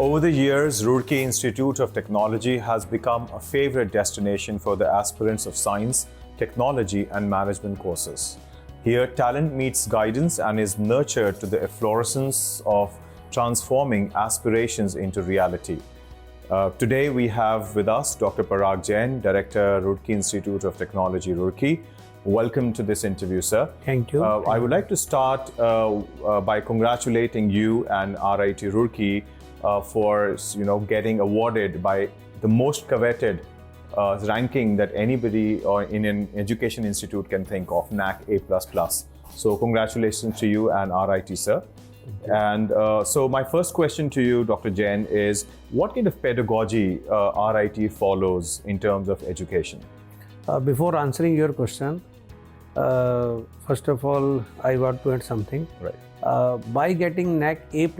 Over the years, Roorkee Institute of Technology has become a favorite destination for the aspirants of science, technology, and management courses. Here, talent meets guidance and is nurtured to the efflorescence of transforming aspirations into reality. Today, we have with us Dr. Parag Jain, Director, Roorkee Institute of Technology, Roorkee. Welcome to this interview, sir. Thank you. I would like to start by congratulating you and RIT Roorkee for getting awarded by the most coveted ranking that anybody in an education institute can think of, NAC A++. So congratulations to you and RIT, sir. And so my first question to you, Dr. Jain, is what kind of pedagogy RIT follows in terms of education? Before answering your question, first of all, I want to add something. Right. By getting NAC A++,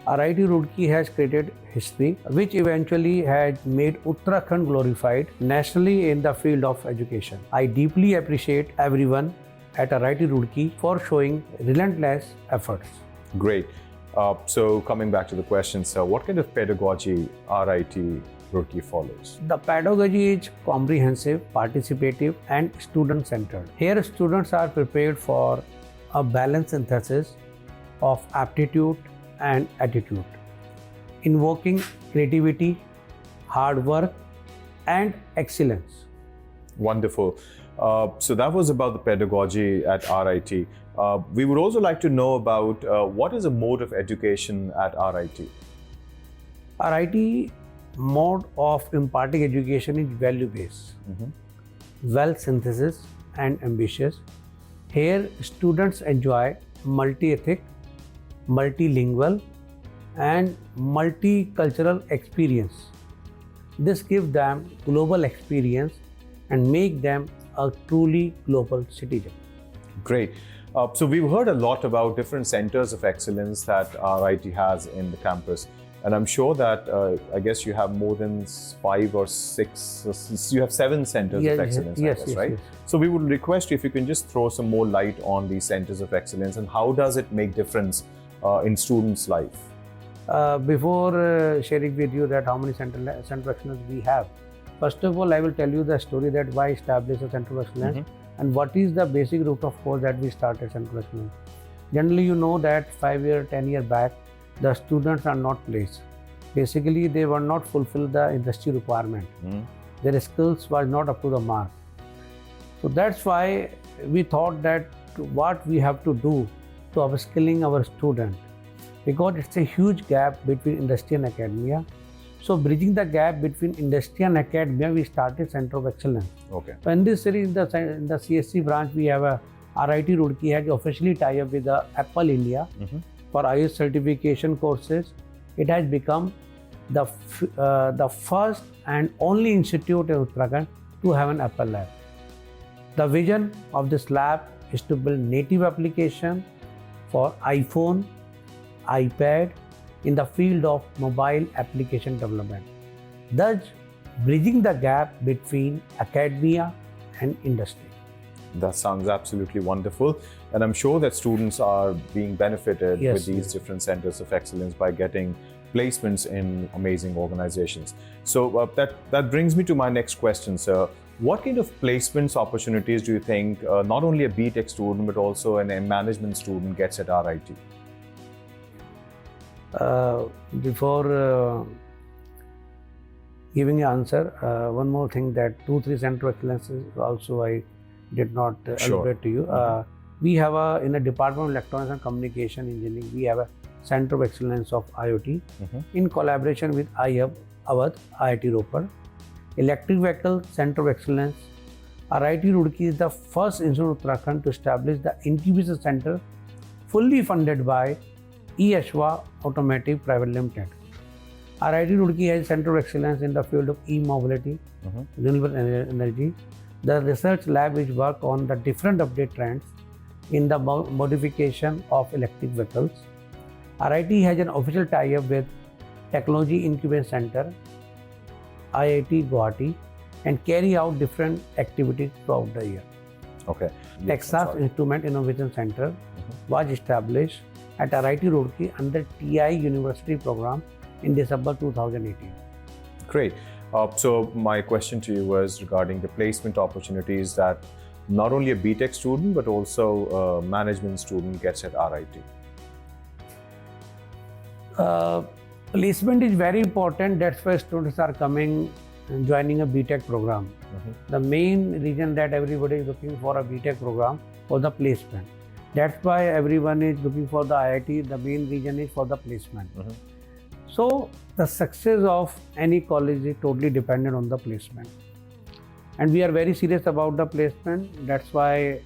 RIT Roorkee has created history, which eventually has made Uttarakhand glorified nationally in the field of education. I deeply appreciate everyone at RIT Roorkee for showing relentless efforts. Great. So coming back to the question, sir, what kind of pedagogy RIT Roorkee follows? The pedagogy is comprehensive, participative, and student-centered. Here, students are prepared for a balanced synthesis of aptitude and attitude, invoking creativity, hard work, and excellence. Wonderful. So that was about the pedagogy at RIT. We would also like to know about what is a mode of education at RIT? RIT mode of imparting education is value-based, well-synthesis, and ambitious. Here, students enjoy multi-ethnic, multilingual, and multicultural experience. This gives them global experience and make them a truly global citizen. Great. So we've heard a lot about different centers of excellence that RIT has in the campus. And I'm sure that, I guess you have more than 5 or 6, you have 7 centers of excellence, right? Yes. So we would request you if you can just throw some more light on these centers of excellence and how does it make difference in students' life? Before sharing with you that how many center of excellence we have, first of all, I will tell you the story that why establish a center of excellence and what is the basic route of course that we started center of excellence. Generally, you know that 5 year, 10 year back, the students are not placed. Basically, they were not fulfill the industry requirement. Their skills were not up to the mark. So that's why we thought that what we have to do to upskilling our student, because it's a huge gap between industry and academia. So bridging the gap between industry and academia, we started Center of Excellence. Okay. So in this series, in the CSC branch, we have a RIT Roorkee has officially tied up with the Apple India for IELTS certification courses. It has become the first and only institute in Uttarakhand to have an Apple lab. The vision of this lab is to build native application for iPhone, iPad in the field of mobile application development, thus bridging the gap between academia and industry. That sounds absolutely wonderful. And I'm sure that students are being benefited with these different centers of excellence by getting placements in amazing organizations. So that brings me to my next question, sir. What kind of placements opportunities do you think not only a BTech student but also a management student gets at RIT? Before giving an answer, one more thing that 2-3 center of excellences also I did not elaborate to you. We have in the Department of Electronics and Communication Engineering, we have a Center of Excellence of IoT in collaboration with IHub, Awadh, IIT Ropar. Electric Vehicle Center of Excellence. RIT Roorkee is the first institute in Uttarakhand to establish the incubation center fully funded by eAshwa Automotive Private Limited. RIT Roorkee has a Center of Excellence in the field of e-mobility, renewable energy. The research lab which work on the different update trends in the modification of electric vehicles. RIT has an official tie-up with Technology Incubation Center, IIT Guwahati, and carry out different activities throughout the year. Okay. Texas Instrument Innovation Center was established at RIT Roorkee under TI University program in December 2018. Great. So my question to you was regarding the placement opportunities that not only a BTech student but also a management student gets at RIT. Placement is very important. That's why students are coming and joining a BTech program. The main reason that everybody is looking for a BTech program for the placement. That's why everyone is looking for the IIT. The main reason is for the placement. So the success of any college is totally dependent on the placement. And we are very serious about the placement. That's why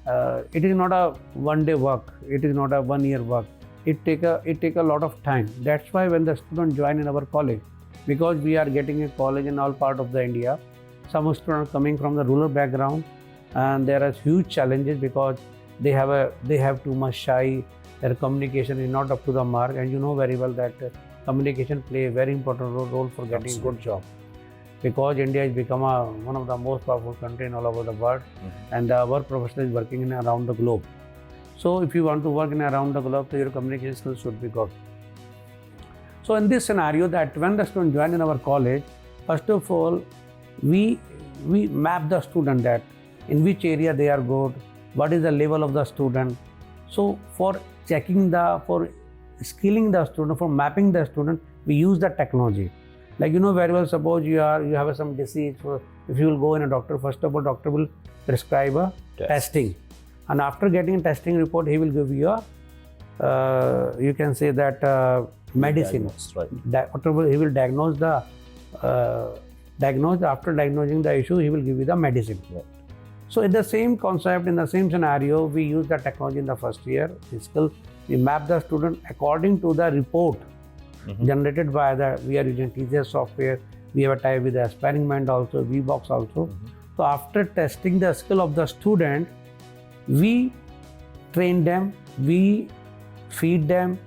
it is not a one-day work. It is not a one-year work. It take a lot of time. That's why when the students join in our college, because we are getting a college in all part of the India, some students are coming from the rural background, and there are huge challenges because they have too much shy. Their communication is not up to the mark, and you know very well that communication play a very important role for getting a good job. Because India has become one of the most powerful countries all over the world, and our professional is working in around the globe. So if you want to work in around the globe, so your communication skills should be good. So in this scenario, that when the student join in our college, first of all, we map the student that in which area they are good, what is the level of the student. So for for skilling the student, for mapping the student, we use the technology. Like you know very well, suppose you have some disease. So if you will go in a doctor, first of all, doctor will prescribe a testing, and after getting a testing report, he will give you a you can say that medicine. He will diagnose the after diagnosing the issue, he will give you the medicine. So in the same concept, in the same scenario, we use the technology in the first year. We map the student according to the report generated by we are using TCS software. We have a tie with the experiment also, VBox also. So after testing the skill of the student, we train them, we feed them,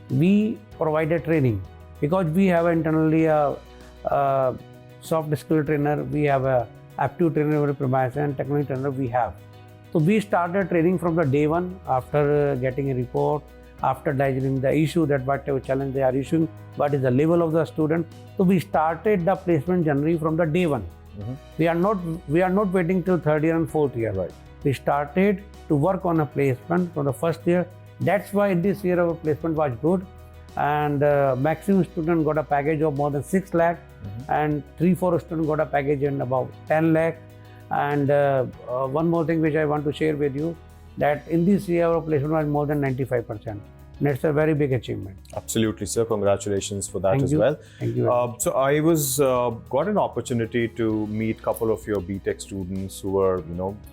we provide a training. Because we have internally a soft skill trainer, we have a aptitude trainer, premise, and technical trainer we have. So we started training from the day one after getting a report, after diagnosing the issue, that whatever challenge they are issuing, what is the level of the student. So we started the placement journey from the day one. We are not waiting till third year and fourth year. We started to work on a placement from the first year. That's why this year our placement was good, and maximum student got a package of more than 6 lakh, and 3-4 students got a package in about 10 lakh. And one more thing which I want to share with you, that in this year our placement was more than 95%. And it's a very big achievement. Absolutely, sir. Congratulations for that as well. Thank you. So I got an opportunity to meet a couple of your BTech students who were,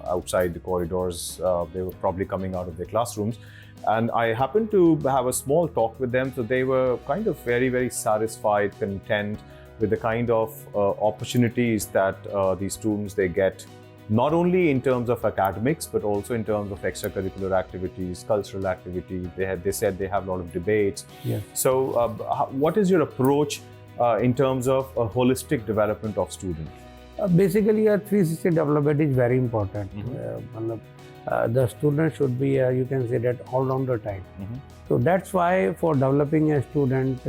outside the corridors. They were probably coming out of their classrooms. And I happened to have a small talk with them. So they were kind of very, very satisfied, content with the kind of opportunities that these students they get, not only in terms of academics, but also in terms of extracurricular activities, cultural activities. They said they have a lot of debates. Yes. So what is your approach in terms of a holistic development of students? Basically, a 360 development is very important. The student should be, you can say that, all-rounder type. So that's why for developing a student,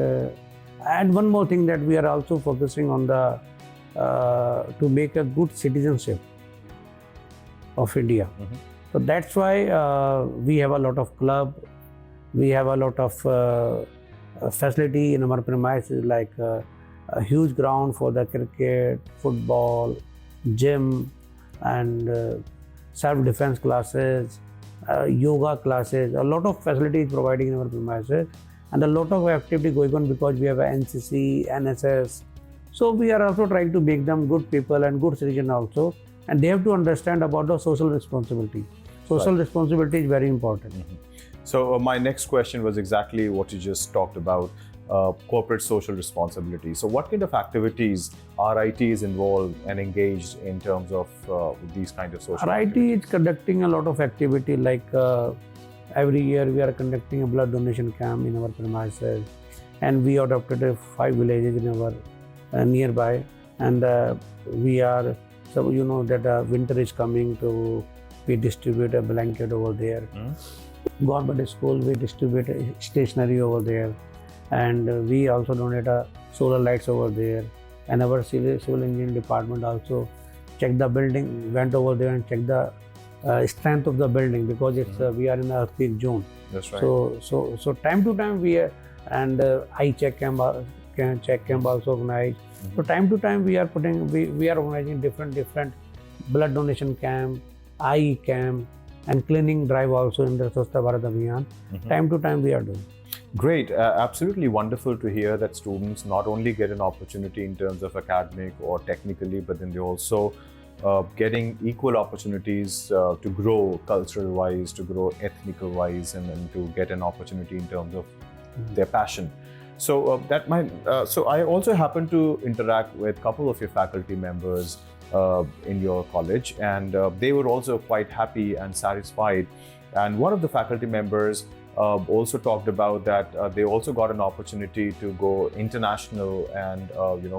and one more thing that we are also focusing on to make a good citizenship of India. So that's why we have a lot of club, we have a lot of facility in our premises, like a huge ground for the cricket, football, gym, and self-defense classes, yoga classes. A lot of facilities providing in our premises, and a lot of activity going on because we have a NCC, NSS. So we are also trying to make them good people and good citizens also. And they have to understand about the social responsibility. Social responsibility is very important. So my next question was exactly what you just talked about, corporate social responsibility. So what kind of activities RIT is involved and engaged in terms of these kind of social RIT activities? is conducting a lot of activity, like every year we are conducting a blood donation camp in our premises, and we adopted 5 villages in our nearby, and we are. So you know that winter is coming, to we distribute a blanket over there. government school, we distribute stationery over there, and we also donate solar lights over there. And our civil engineering department also checked the building, went over there and checked the strength of the building, because it's we are in the earthquake zone. That's right. So time to time we are, and eye check camp also organized. So time to time we are organizing different blood donation camp, eye camp, and cleaning drive also in the Swachh Bharat Abhiyan. Time to time we are doing. Great. Absolutely wonderful to hear that students not only get an opportunity in terms of academic or technically, but then they also getting equal opportunities to grow cultural wise, to grow ethnical wise, and to get an opportunity in terms of their passion. So so I also happen to interact with a couple of your faculty members in your college, and they were also quite happy and satisfied. And one of the faculty members also talked about that they also got an opportunity to go international and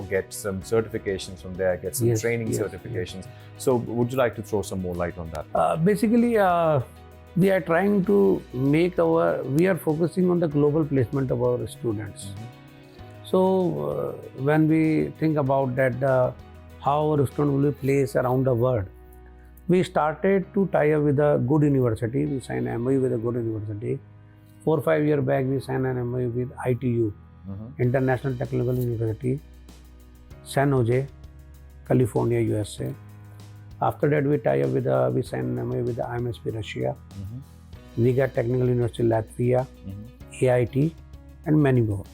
get some certifications from there, get some training certifications. So would you like to throw some more light on that? Basically, we are trying to make we are focusing on the global placement of our students. So when we think about that, how our student will be placed around the world, we started to tie up with a good university. We signed an MOU with a good university. 4 or 5 years back, we signed an MOU with ITU, International Technical University, San Jose, California, USA. After that, we we signed an MOU with the IMSP Russia. We got Technical University Latvia, AIT, and many more.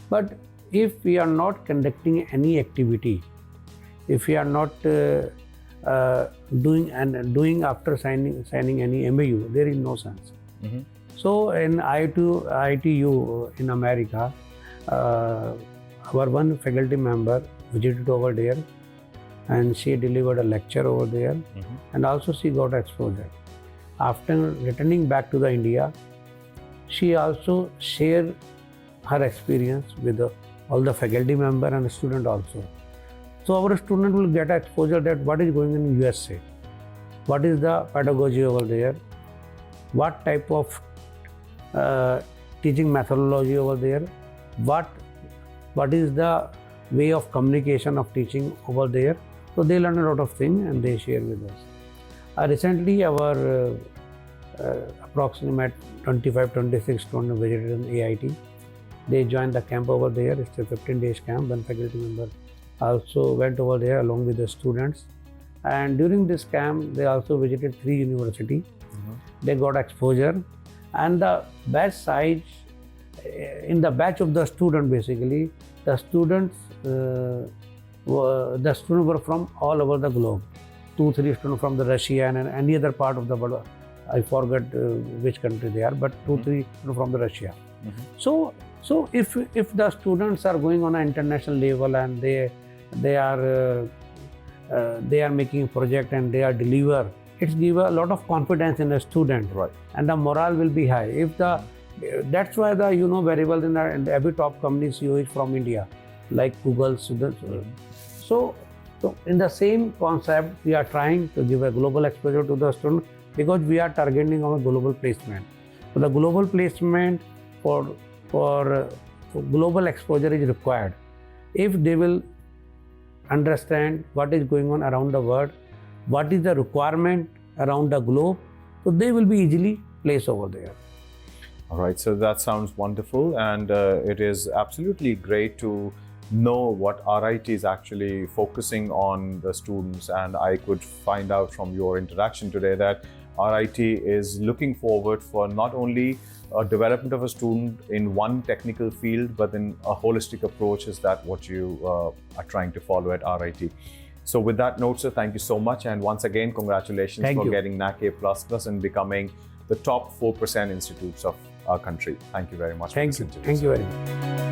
But if we are not conducting any activity, if we are not doing after signing any MOU, there is no sense. So in ITU in America, our one faculty member visited over there, and she delivered a lecture over there, and also she got exposure. After returning back to the India, she also shared her experience with all the faculty member and student also. So our student will get exposure that what is going on in USA, what is the pedagogy over there, what type of teaching methodology over there, what is the way of communication of teaching over there. So they learn a lot of things and they share with us. Recently our approximate 25-26 students visited in AIT. They joined the camp over there. It's a 15 days camp. One faculty member also went over there along with the students. And during this camp, they also visited 3 universities. They got exposure. And the batch size, in the batch of the student basically, the students were from all over the globe. 2-3 students from the Russia and any other part of the world. I forgot which country they are, but 2-3 students from the Russia. So if the students are going on an international level and they are making project and they are deliver, it gives a lot of confidence in the student, right? And the morale will be high. That's why very well in every top company CEO is from India, like Google. So in the same concept, we are trying to give a global exposure to the student, because we are targeting on a global placement. So the global placement for global exposure is required. If they will understand what is going on around the world, what is the requirement around the globe, so they will be easily placed over there. All right, so that sounds wonderful, and it is absolutely great to know what RIT is actually focusing on the students. And I could find out from your interaction today that RIT is looking forward for not only development of a student in one technical field, but in a holistic approach. Is that what you are trying to follow at RIT? So with that note, sir, thank you so much. And once again, congratulations for getting NAC A++ and becoming the top 4% institutes of our country. Thank you very much. Thank you. Thank you very much.